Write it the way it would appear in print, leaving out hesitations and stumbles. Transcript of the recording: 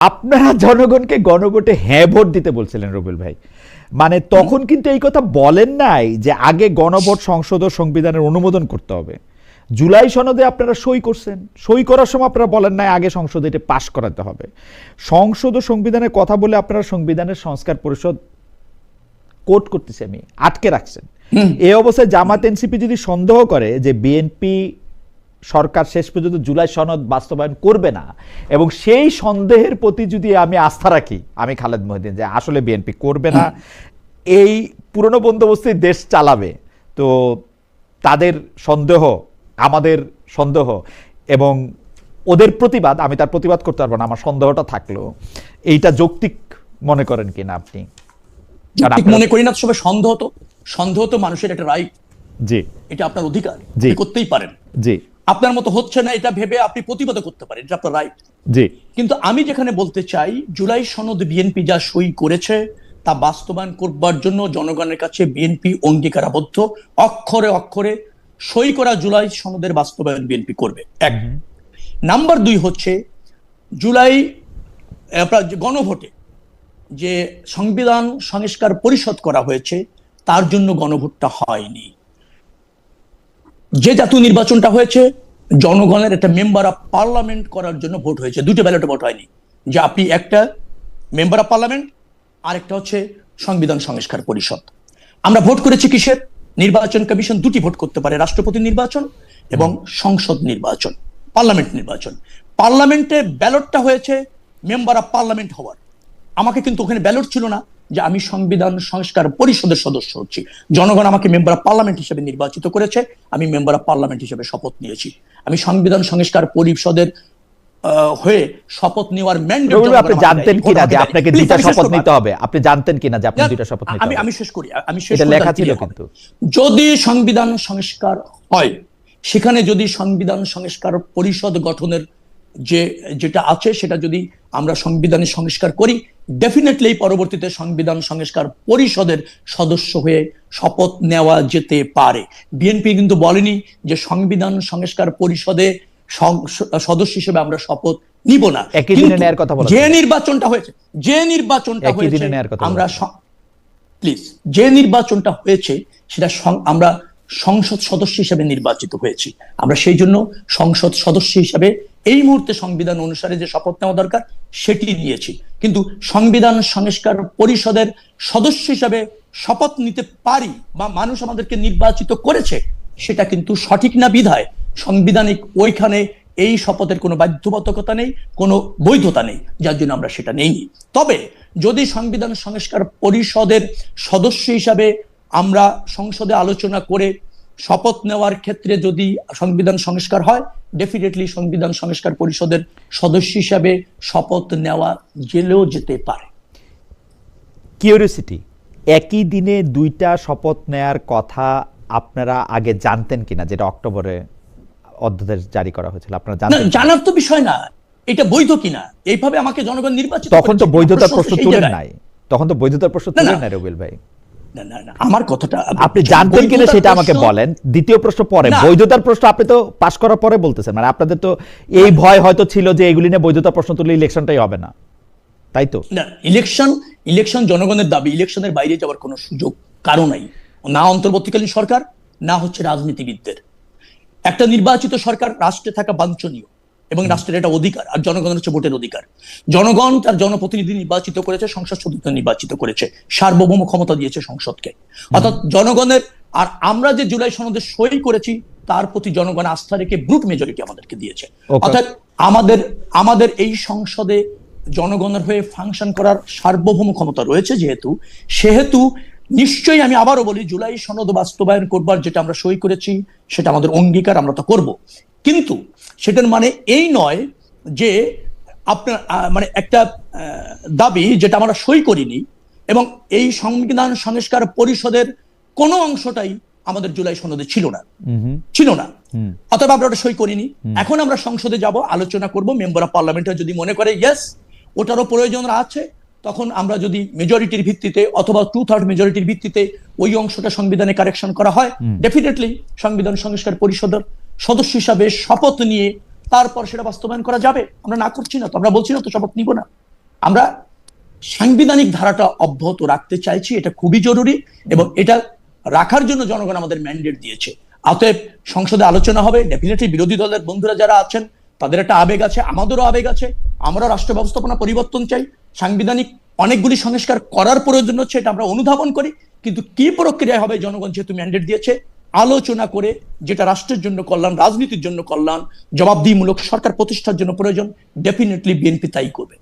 আপনারা জনগণকে গণভোটে হ্যাঁ ভোট দিতে বলছিলেন রুবেল ভাই, মানে তখন কিন্তু এই কথা বলেন নাই যে আগে গণভোট সংসদ ও সংবিধানের অনুমোদন করতে হবে। জুলাই সনদে আপনারা সই করছেন, সই করার সময় আপনারা বলেন নাই আগে সংসদে এটা পাশ করাতে হবে। সংসদ ও সংবিধানের কথা বলে আপনারা সংবিধানের সংস্কার পরিষদ কোর্ট করতেছে আমি আটকে রাখছেন। এই অবস্থায় জামাত এনসিপি যদি সন্দেহ করে যে বিএনপি সরকার শেষ পর্যন্ত জুলাই সনদ বাস্তবায়ন করবে না, এবং সেই সন্দেহের প্রতি যদি আমি আস্থা রাখি, আমি খালেদ মহিউদ্দিন, যে আসলে বিএনপি করবে না, এই পুরনো বন্দোবস্তে দেশ চালাবে, তো তাদের সন্দেহ আমাদের সন্দেহ এবং ওদের প্রতিবাদ, আমি তার প্রতিবাদ করতে পারবো না, আমার সন্দেহটা থাকলো, এইটা যৌক্তিক মনে করেন কিনা আপনি? মনে করি না, সবাই সন্দেহ তো মানুষের একটা রাইট, জি, এটা আপনার অধিকার, জি করতেই পারেন, জি, আপনার মতো হচ্ছে না এটা ভেবে আপনি প্রতিবাদ করতে পারেন, এটা আপনার রাইট, জি। কিন্তু আমি যেখানে বলতে চাই, জুলাই সনদ বিএনপি যা সই করেছে তা বাস্তবায়ন করবার জন্য জনগণের কাছে বিএনপি অঙ্গীকারাবদ্ধ, অক্ষরে অক্ষরে সই করা জুলাই সনদের বাস্তবায়ন বিএনপি করবে। এক নাম্বার দুই হচ্ছে, জুলাই গণভোটে যে সংবিধান সংস্কার পরিষদ করা হয়েছে তার জন্য গণভোটটা হয়নি। যে জাতীয় নির্বাচনটা হয়েছে জনগণের একটা মেম্বার অফ পার্লামেন্ট করার জন্য ভোট হয়েছে, দুটো ব্যালটে ভোট হয়নি, যে আপনি একটা মেম্বার অফ পার্লামেন্ট আর একটা হচ্ছে সংবিধান সংস্কার পরিষদ। আমরা ভোট করেছি কিসের? নির্বাচন কমিশন দুটি ভোট করতে পারে, রাষ্ট্রপতি নির্বাচন এবং সংসদ নির্বাচন, পার্লামেন্ট নির্বাচন। পার্লামেন্টে ব্যালটটা হয়েছে মেম্বার অফ পার্লামেন্ট হওয়ার, আমাকে কিন্তু ওখানে ব্যালট ছিল না যে আমি সংবিধান সংস্কার পরিষদের সদস্য হচ্ছি। জনগণ আমাকে মেম্বার অফ পার্লামেন্ট হিসেবে নির্বাচিত করেছে, আমি মেম্বার অফ পার্লামেন্ট হিসেবে শপথ নিয়েছি। আমি সংবিধান সংস্কার পরিষদের হয়ে শপথ নেওয়ার ম্যান্ডেট। আপনি জানতেন কিনা যে আপনাকে দুইটা শপথ নিতে হবে? আপনি জানতেন কিনা যে আপনি দুইটা শপথ নিতে হবে? আমি শেষ করি, এটা লেখা ছিল কিন্তু। যদি সংবিধান সংস্কার হয়, সেখানে যদি সংবিধান সংস্কার পরিষদ গঠনের যেটা আছে সেটা যদি আমরা সংবিধানে সংস্কার করি, ডেফিনেটলি পরবর্তীতে সংবিধান সংস্কার পরিষদের সদস্য হয়ে শপথ নেওয়া যেতে পারে। বিএনপি কিন্তু বলেনি যে সংবিধান সংস্কার পরিষদে সদস্য হিসেবে আমরা শপথ নিব না। যে নির্বাচনটা হয়েছে আমরা প্লিজ, যে নির্বাচনটা হয়েছে সেটা আমরা সংসদ সদস্য হিসেবে নির্বাচিত হয়েছি, আমরা সেই জন্য সংসদ সদস্য হিসেবে এই মুহূর্তে সংবিধান অনুসারে যে শপথ নেওয়া দরকার সেটি নিয়েছি। কিন্তু সংবিধান সংস্কার পরিষদের সদস্য হিসেবে শপথ নিতে পারি বা মানুষ আমাদেরকে নির্বাচিত করেছে, সেটা কিন্তু সঠিক না বিধায় সাংবিধানিক ওইখানে এই শপথের কোনো বাধ্যবাধকতা নেই, কোনো বৈধতা নেই, যার জন্য আমরা সেটা নেইনি। তবে যদি সংবিধান সংস্কার পরিষদের সদস্য হিসাবে আমরা সংসদে আলোচনা করে শপথ নেওয়ার ক্ষেত্রে যদি সংবিধান সংস্কার হয়, ডেফিনেটলি সংবিধান সংস্কার পরিষদের সদস্য হিসাবে শপথ নেওয়া জেলেও যেতে পারে। কিউরিওসিটি, একই দিনে দুইটা শপথ নেয়ার কথা আপনারা আগে জানতেন কিনা? যেটা অক্টোবরে অধ্যাদেশ জারি করা হয়েছিল, আপনারা জানতেন? জানার তো বিষয় না, এটা বৈধ কিনা, এইভাবে আমাকে জনগণ নির্বাচিত। তখন তো বৈধতার প্রশ্ন তুলেন নাই, তখন তো বৈধতার প্রশ্ন তুলেন নাই রুবেল ভাই। আমার কথাটা আপনি জানতেন কিনা সেটা আমাকে বলেন। দ্বিতীয় প্রশ্ন পরে, বৈধতার প্রশ্ন আপনি তো পাস করার পরে বলতেছেন, মানে আপনাদের তো এই ভয় হয়তো ছিল যে এগুলি নিয়ে বৈধতার প্রশ্ন তুললে ইলেকশনটাই হবে না, তাই তো? না, ইলেকশন জনগণের দাবি, ইলেকশনের বাইরে যাওয়ার কোনো সুযোগ কারো নাই, না অন্তর্বর্তীকালীন সরকার, না হচ্ছে রাজনীতিবিদদের। একটা নির্বাচিত সরকার রাষ্ট্রে থাকা বাঞ্ছনীয় এবং রাষ্ট্রের এটা অধিকার, আর জনগণের হচ্ছে ভোটের অধিকার। জনগণ তার জনপ্রতিনিধি নির্বাচিত করেছে, সংসদ সদস্য নির্বাচিত করেছে, সার্বভৌম ক্ষমতা দিয়েছে সংসদকে, অর্থাৎ জনগণের। আর আমরা যে জুলাই সনদে সই করেছি তার প্রতি জনগণ আস্থা রেখে ব্রুট মেজরিটি আমাদেরকে দিয়েছে। অর্থাৎ আমাদের এই সংসদে জনগণের হয়ে ফাংশন করার সার্বভৌম ক্ষমতা রয়েছে, সেহেতু নিশ্চয়ই আমি আবারও বলি, জুলাই সনদ বাস্তবায়ন করবার যেটা আমরা সই করেছি সেটা আমাদের অঙ্গীকার, আমরা তো করব। কিন্তু সেটার মানে এই নয় যে আপনার মানে একটা দাবি যেটা আমরা সই করিনি, এবং এই সংবিধান সংস্কার পরিষদের কোনো অংশটাই আমাদের জুলাই সনদে ছিল না, অথবা আমরা ওটা সই করিনি। এখন আমরা সংসদে যাব, আলোচনা করব, মেম্বার অফ পার্লামেন্টে যদি মনে করে ইয়েস ওটারও প্রয়োজন আছে, তখন আমরা যদি মেজরিটির ভিত্তিতে অথবা 2/3 মেজরিটির ভিত্তিতে ওই অংশটা সংবিধানে কারেকশন করা হয়, ডেফিনেটলি সংবিধান সংস্কার পরিষদের সদস্য হিসাবে শপথ নিয়ে তারপর সেটা বাস্তবায়ন করা যাবে। আমরা না করছি না তো, আমরা বলছি না তো শপথ নিব না। আমরা সাংবিধানিক ধারাটা অব্যাহত রাখতে চাইছি, এটা খুবই জরুরি এবং এটা রাখার জন্য জনগণ আমাদের ম্যান্ডেট দিয়েছে। অতএব সংসদে আলোচনা হবে, ডেফিনেটলি বিরোধী দলের বন্ধুরা যারা আছেন তাদের একটা আবেগ আছে, আমাদেরও আবেগ আছে, আমরা রাষ্ট্র ব্যবস্থাপনা পরিবর্তন চাই, সাংবিধানিক অনেকগুলি সংস্কার করার প্রয়োজন হচ্ছে, এটা আমরা অনুধাবন করি, কিন্তু কি প্রক্রিয়া হবে জনগণ যেহেতু ম্যান্ডেট দিয়েছে আলোচনা করে যেটা রাষ্ট্রের জন্য কল্যাণ, রাজনীতির জন্য কল্যাণ, জবাবদিহিমূলক সরকার প্রতিষ্ঠার জন্য প্রয়োজন, ডেফিনেটলি বিএনপি তাই করবে।